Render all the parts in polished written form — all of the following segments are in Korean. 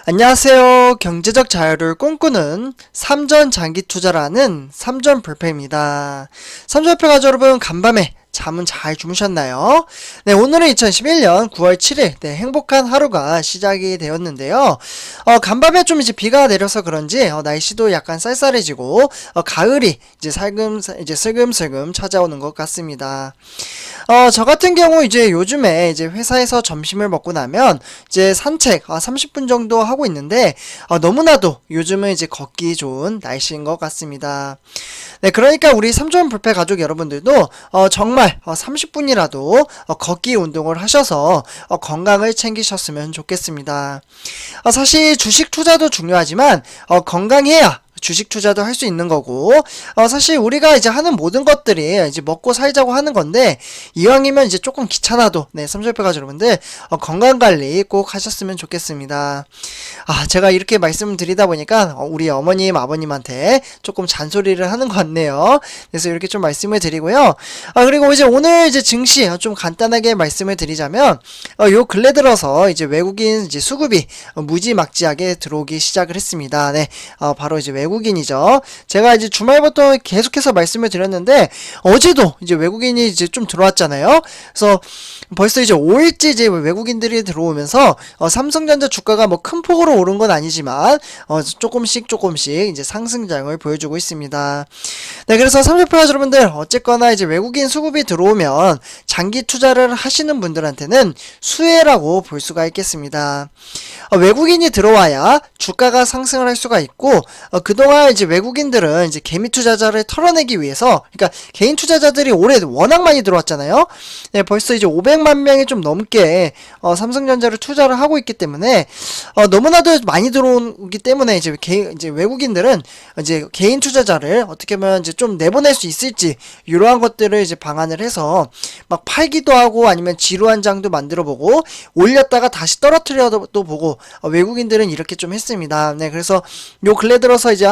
안녕하세요. 경제적 자유를 꿈꾸는 삼전장기투자라는 삼전불패입니다. 삼전불패 가족 여러분, 간밤에 잠은 잘 주무셨나요? 네, 오늘은 2011년 9월 7일, 행복한 하루가 시작이 되었는데요. 간밤에 좀 이제 비가 내려서 그런지, 날씨도 약간 쌀쌀해지고, 가을이 이제 슬금슬금 찾아오는 것 같습니다. 저 같은 경우 이제 요즘에 이제 회사에서 점심을 먹고 나면 이제 산책 30분 정도 하고 있는데, 너무나도 요즘은 이제 걷기 좋은 날씨인 것 같습니다. 네, 그러니까 우리 삼전불패 가족 여러분들도 정말 30분이라도 걷기 운동을 하셔서 건강을 챙기셨으면 좋겠습니다. 사실 주식 투자도 중요하지만 건강해야 주식 투자도 할 수 있는 거고, 사실 우리가 이제 하는 모든 것들이 이제 먹고 살자고 하는 건데, 이왕이면 이제 조금 귀찮아도, 삼전불패 가족 여러분들, 건강 관리 꼭 하셨으면 좋겠습니다. 제가 이렇게 말씀을 드리다 보니까, 우리 어머님, 아버님한테 조금 잔소리를 하는 것 같네요. 그래서 이렇게 좀 말씀을 드리고요. 그리고 이제 오늘 이제 증시 좀 간단하게 말씀을 드리자면, 요 근래 들어서 이제 외국인 이제 수급이 무지막지하게 들어오기 시작을 했습니다. 바로 이제 외국인이죠. 제가 이제 주말부터 계속해서 말씀을 드렸는데, 어제도 이제 외국인이 이제 좀 들어왔잖아요. 그래서 벌써 이제 5일째 이제 외국인들이 들어오면서 삼성전자 주가가 뭐 큰 폭으로 오른 건 아니지만 조금씩 이제 상승장을 보여주고 있습니다. 네, 그래서 삼전불패 여러분들, 어쨌거나 이제 외국인 수급이 들어오면 장기 투자를 하시는 분들한테는 수혜라고 볼 수가 있겠습니다. 외국인이 들어와야 주가가 상승을 할 수가 있고, 그동안 이제 외국인들은 이제 개미 투자자를 털어내기 위해서, 그러니까 개인 투자자들이 올해 워낙 많이 들어왔잖아요. 네, 벌써 이제 500만 명이 좀 넘게 삼성전자를 투자를 하고 있기 때문에 너무나도 많이 들어오기 때문에 이제 외국인들은 이제 개인 투자자를 어떻게 하면 이제 좀 내보낼 수 있을지, 이러한 것들을 이제 방안을 해서 막 팔기도 하고, 아니면 지루한 장도 만들어 보고, 올렸다가 다시 떨어뜨려도 보고, 외국인들은 이렇게 좀 했습니다. 네, 그래서 요 근래 들어서 이제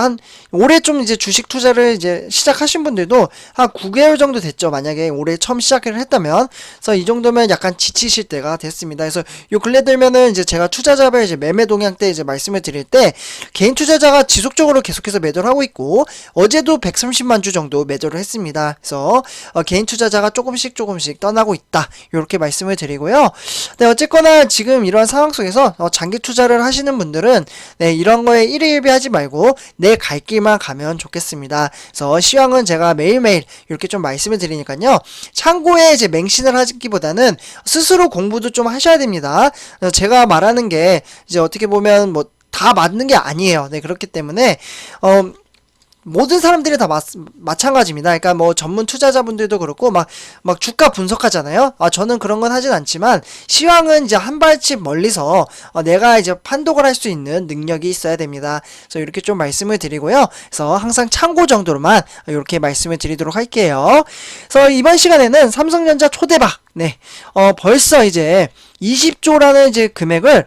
올해 좀 이제 주식 투자를 이제 시작하신 분들도 한 9개월 정도 됐죠. 만약에 올해 처음 시작을 했다면. 그래서 이 정도면 약간 지치실 때가 됐습니다. 그래서 요 근래 들면은 이제 제가 투자자별 이제 매매 동향 때 이제 말씀을 드릴 때, 개인 투자자가 지속적으로 계속해서 매도를 하고 있고, 어제도 130만 주 정도 매도를 했습니다. 그래서 개인 투자자가 조금씩 떠나고 있다, 이렇게 말씀을 드리고요. 네, 어쨌거나 지금 이러한 상황 속에서 장기 투자를 하시는 분들은 이런 거에 일희일비하지 말고 내 갈 길만 가면 좋겠습니다. 그래서 시황은 제가 매일매일 이렇게 좀 말씀을 드리니까요, 참고에 이제 맹신을 하기보다는 스스로 공부도 좀 하셔야 됩니다. 제가 말하는 게 이제 어떻게 보면 뭐 다 맞는 게 아니에요. 네, 그렇기 때문에 모든 사람들이 다 마찬가지입니다. 그러니까 뭐 전문 투자자분들도 그렇고 막 주가 분석하잖아요. 저는 그런 건 하진 않지만, 시황은 이제 한 발씩 멀리서 내가 이제 판독을 할 수 있는 능력이 있어야 됩니다. 그래서 이렇게 좀 말씀을 드리고요. 그래서 항상 참고 정도로만 이렇게 말씀을 드리도록 할게요. 그래서 이번 시간에는 삼성전자 초대박, 벌써 이제 20조라는 이제 금액을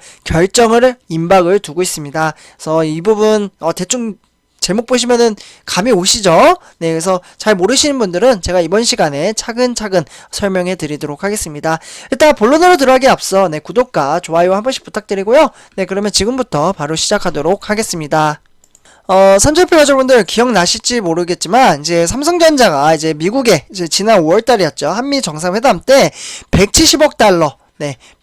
임박을 두고 있습니다. 그래서 이 부분 대충 제목 보시면은 감이 오시죠? 네, 그래서 잘 모르시는 분들은 제가 이번 시간에 차근차근 설명해 드리도록 하겠습니다. 일단 본론으로 들어가기 앞서 구독과 좋아요 한 번씩 부탁드리고요. 네, 그러면 지금부터 바로 시작하도록 하겠습니다. 삼전불패 가족분들 기억나실지 모르겠지만, 이제 삼성전자가 이제 미국에 이제 지난 5월달이었죠. 한미 정상회담 때 170억 달러,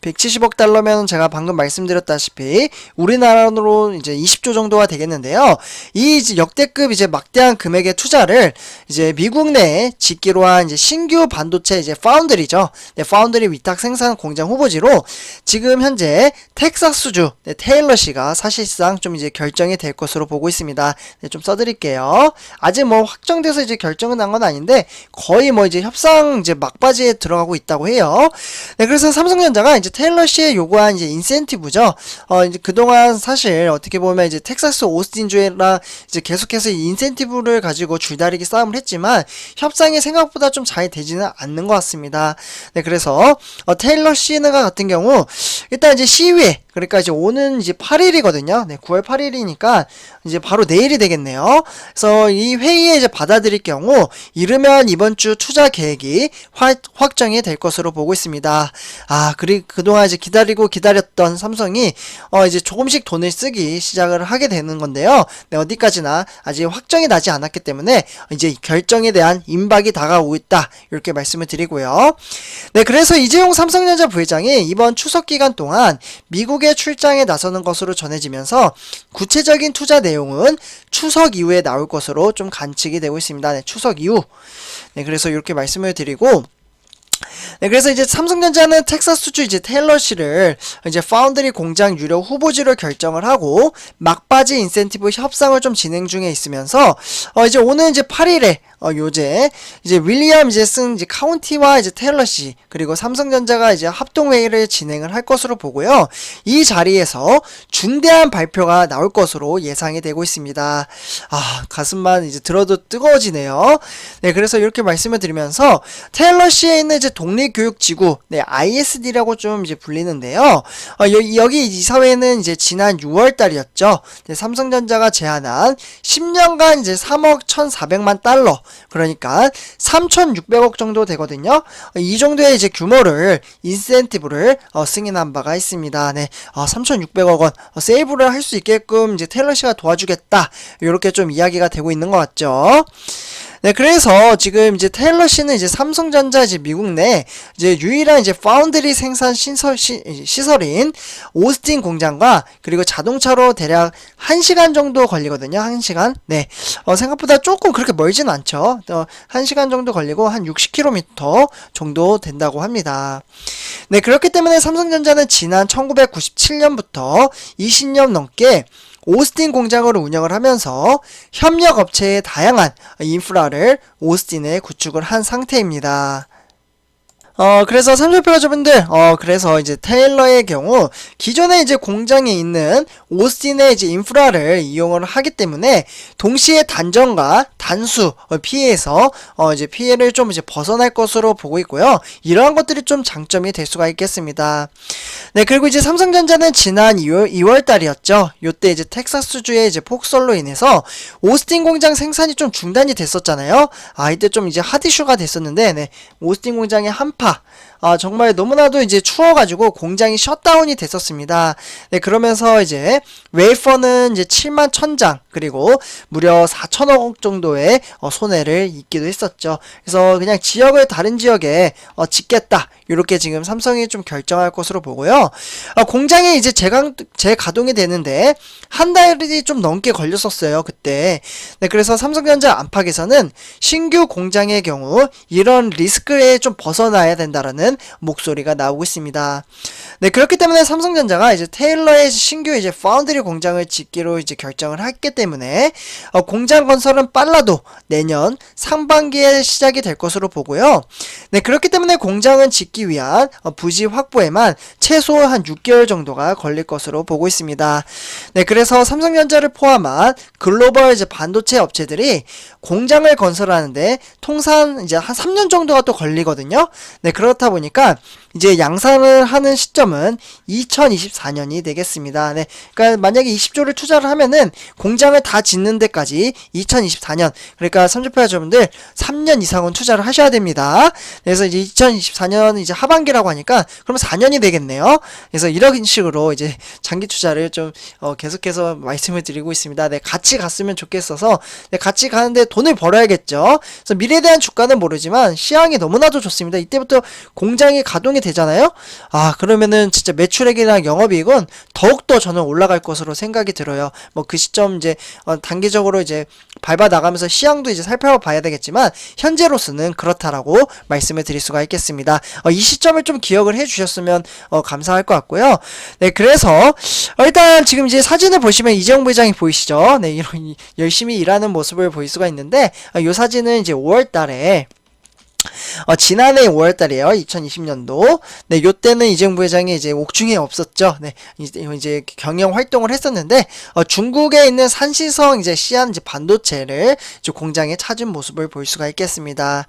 170억 달러면 제가 방금 말씀드렸다시피 우리나라로 이제 20조 정도가 되겠는데요. 이 이제 역대급 이제 막대한 금액의 투자를 이제 미국 내에 짓기로 한 이제 신규 반도체 이제 파운드리죠. 파운드리 위탁 생산 공장 후보지로 지금 현재 텍사스주 테일러시가 사실상 좀 이제 결정이 될 것으로 보고 있습니다. 좀 써드릴게요. 아직 뭐 확정돼서 이제 결정은 난 건 아닌데, 거의 뭐 이제 협상 이제 막바지에 들어가고 있다고 해요. 그래서 삼성전자가 이제 테일러시에 요구한 이제 인센티브죠. 이제 그동안 사실 어떻게 보면 이제 텍사스 오스틴주에라 이제 계속해서 이 인센티브를 가지고 줄다리기 싸움을 했지만, 협상이 생각보다 좀 잘 되지는 않는 것 같습니다. 그래서 테일러시가 같은 경우 일단 이제 시위에 그러니까 이제 오는 이제 8일이거든요. 네, 9월 8일이니까 이제 바로 내일이 되겠네요. 그래서 이 회의에 이제 받아들일 경우 이르면 이번 주 투자 계획이 확정이 될 것으로 보고 있습니다. 그리고 그동안 이제 기다렸던 삼성이 이제 조금씩 돈을 쓰기 시작을 하게 되는 건데요. 네, 어디까지나 아직 확정이 나지 않았기 때문에 이제 결정에 대한 임박이 다가오고 있다. 이렇게 말씀을 드리고요. 네, 그래서 이재용 삼성전자 부회장이 이번 추석 기간 동안 미국에 출장에 나서는 것으로 전해지면서 구체적인 투자 내용은 추석 이후에 나올 것으로 좀 관측이 되고 있습니다. 네, 추석 이후. 네, 그래서 이렇게 말씀을 드리고, 네, 그래서 이제 삼성전자는 텍사스주 이제 테일러시를 이제 파운드리 공장 유력 후보지로 결정을 하고 막바지 인센티브 협상을 좀 진행 중에 있으면서 이제 오늘 이제 8일에 요제 이제 윌리엄 제슨 이제 카운티와 이제 테일러시 그리고 삼성전자가 이제 합동 회의를 진행을 할 것으로 보고요. 이 자리에서 중대한 발표가 나올 것으로 예상이 되고 있습니다. 가슴만 이제 들어도 뜨거워지네요. 네, 그래서 이렇게 말씀을 드리면서 테일러시에 있는 이제 독립교육지구, 네, ISD라고 좀 이제 불리는데요. 여기 이사회는 이제 지난 6월 달이었죠. 네, 삼성전자가 제안한 10년간 이제 3억 1,400만 달러, 그러니까 3,600억 정도 되거든요. 이 정도의 이제 규모를 인센티브를 승인한 바가 있습니다. 네, 3,600억 원 세이브를 할 수 있게끔 이제 테일러시가 도와주겠다. 이렇게 좀 이야기가 되고 있는 것 같죠. 네, 그래서 지금 이제 테일러시는 이제 삼성전자 이제 미국 내 이제 유일한 이제 파운드리 생산 시설인 오스틴 공장과 그리고 자동차로 대략 1시간 정도 걸리거든요. 1시간. 네. 생각보다 조금 그렇게 멀진 않죠. 1시간 정도 걸리고 한 60km 정도 된다고 합니다. 네, 그렇기 때문에 삼성전자는 지난 1997년부터 20년 넘게 오스틴 공장으로 운영을 하면서 협력 업체의 다양한 인프라를 오스틴에 구축을 한 상태입니다. 그래서 삼성표 가족분들, 그래서 이제 테일러의 경우, 기존에 이제 공장에 있는 오스틴의 이제 인프라를 이용을 하기 때문에, 동시에 단전과 단수, 피해에서, 이제 피해를 좀 이제 벗어날 것으로 보고 있고요. 이러한 것들이 좀 장점이 될 수가 있겠습니다. 네, 그리고 이제 삼성전자는 지난 2월 달이었죠. 요때 이제 텍사스주의 이제 폭설로 인해서, 오스틴 공장 생산이 좀 중단이 됐었잖아요. 이때 좀 이제 핫 이슈가 됐었는데, 네, 오스틴 공장의 한파, 정말 너무나도 이제 추워가지고 공장이 셧다운이 됐었습니다. 네, 그러면서 이제 웨이퍼는 이제 7만 1,000장 그리고 무려 4천억 정도의 손해를 입기도 했었죠. 그래서 그냥 다른 지역에 짓겠다. 이렇게 지금 삼성이 좀 결정할 것으로 보고요. 공장이 이제 재가동이 되는데 한 달이 좀 넘게 걸렸었어요, 그때. 네, 그래서 삼성전자 안팎에서는 신규 공장의 경우 이런 리스크에 좀 벗어나야 된다라는 목소리가 나오고 있습니다. 네, 그렇기 때문에 삼성전자가 이제 테일러의 신규 이제 파운드리 공장을 짓기로 이제 결정을 했기 때문에 공장 건설은 빨라도 내년 상반기에 시작이 될 것으로 보고요. 네, 그렇기 때문에 공장은 짓기 위한 부지 확보에만 최소 한 6개월 정도가 걸릴 것으로 보고 있습니다. 네, 그래서 삼성전자를 포함한 글로벌 이제 반도체 업체들이 공장을 건설하는데 통상 이제 한 3년 정도가 또 걸리거든요. 네, 그렇다 보니까 이제 양산을 하는 시점은 2024년이 되겠습니다. 네, 그러니까 만약에 20조를 투자를 하면은 공장을 다 짓는 데까지 2024년, 그러니까 삼주파 여러분들 3년 이상은 투자를 하셔야 됩니다. 그래서 이제 2024년 이제 하반기라고 하니까 그러면 4년이 되겠네요. 그래서 이런 식으로 이제 장기 투자를 좀 계속해서 말씀을 드리고 있습니다. 네, 같이 갔으면 좋겠어서 네, 같이 가는데 돈을 벌어야겠죠. 그래서 미래에 대한 주가는 모르지만 시향이 너무나도 좋습니다. 이때부터 공장이 가동이 되잖아요. 그러면은 진짜 매출액이나 영업이익은 더욱더 저는 올라갈 것으로 생각이 들어요. 뭐 그 시점 이제 단기적으로 이제 밟아 나가면서 시향도 이제 살펴봐야 되겠지만 현재로서는 그렇다라고 말씀을 드릴 수가 있겠습니다. 이 시점을 좀 기억을 해주셨으면 감사할 것 같고요. 네, 그래서 일단 지금 이제 사진을 보시면 이재용 부회장이 보이시죠? 네, 이런 열심히 일하는 모습을 보일 수가 있는데 이 사진은 이제 5월달에 지난해 5월달이에요. 2020년도. 네, 요때는 이재용 부회장이 이제 옥중에 없었죠. 네, 이제 경영 활동을 했었는데, 중국에 있는 산시성 이제 시안 이제 반도체를 이제 공장에 찾은 모습을 볼 수가 있겠습니다.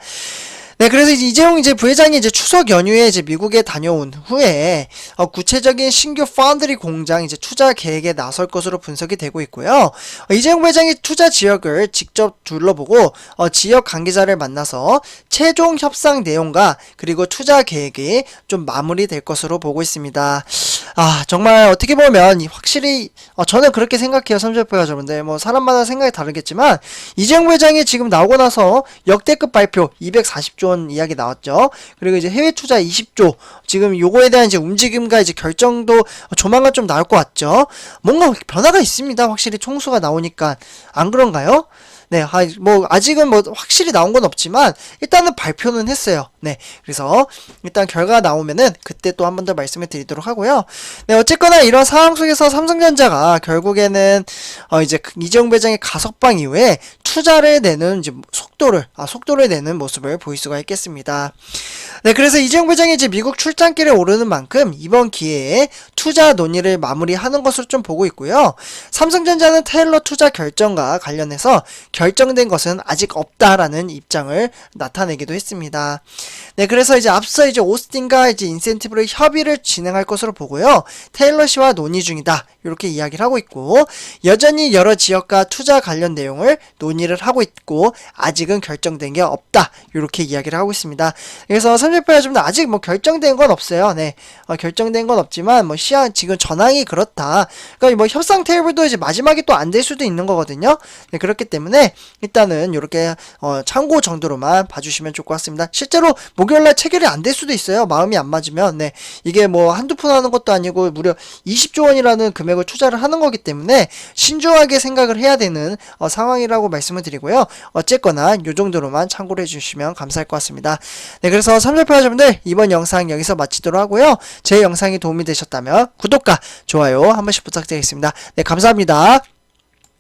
네, 그래서 이제 이재용 이제 부회장이 이제 추석 연휴에 이제 미국에 다녀온 후에 구체적인 신규 파운드리 공장 이제 투자 계획에 나설 것으로 분석이 되고 있고요. 이재용 부회장이 투자 지역을 직접 둘러보고 지역 관계자를 만나서 최종 협상 내용과 그리고 투자 계획이 좀 마무리될 것으로 보고 있습니다. 아, 정말 어떻게 보면 확실히 저는 그렇게 생각해요. 삼성전자 여러분들 뭐 사람마다 생각이 다르겠지만 이재용 부회장이 지금 나오고 나서 역대급 발표 240조 원 이야기 나왔죠. 그리고 이제 해외 투자 20조 지금 요거에 대한 이제 움직임과 이제 결정도 조만간 좀 나올 것 같죠. 뭔가 변화가 있습니다. 확실히 총수가 나오니까 안 그런가요? 네, 뭐 아직은 뭐 확실히 나온 건 없지만 일단은 발표는 했어요. 네, 그래서 일단 결과가 나오면은 그때 또 한 번 더 말씀을 드리도록 하고요. 네, 어쨌거나 이런 상황 속에서 삼성전자가 결국에는 이제 이재용 부회장의 가석방 이후에 투자를 내는 이제 속도를 내는 모습을 보일 수가 있겠습니다. 네, 그래서 이재용 부회장이 이제 미국 출장길에 오르는 만큼 이번 기회에 투자 논의를 마무리하는 것으로 좀 보고 있고요. 삼성전자는 테일러 투자 결정과 관련해서 결정된 것은 아직 없다라는 입장을 나타내기도 했습니다. 네, 그래서 이제 앞서 이제 오스틴과 이제 인센티브로 협의를 진행할 것으로 보고요. 테일러 씨와 논의 중이다. 이렇게 이야기를 하고 있고, 여전히 여러 지역과 투자 관련 내용을 논의를 하고 있고, 아직은 결정된 게 없다. 이렇게 이야기를 하고 있습니다. 그래서 삼성전자 좀 아직 뭐 결정된 건 없어요. 네, 결정된 건 없지만 뭐 지금 전황이 그렇다. 그러니까 뭐 협상 테이블도 이제 마지막에 또 안 될 수도 있는 거거든요. 네, 그렇기 때문에 일단은 이렇게 참고 정도로만 봐주시면 좋을 것 같습니다. 실제로 목요일날 체결이 안 될 수도 있어요. 마음이 안 맞으면. 네, 이게 뭐 한두 푼 하는 것도 아니고 무려 20조 원이라는 금액을 투자를 하는 거기 때문에 신중하게 생각을 해야 되는 상황이라고 말씀을 드리고요. 어쨌거나 이 정도로만 참고를 해주시면 감사할 것 같습니다. 네, 그래서 삼성전자분들 이번 영상 여기서 마치도록 하고요. 제 영상이 도움이 되셨다면 구독과 좋아요 한 번씩 부탁드리겠습니다. 네, 감사합니다.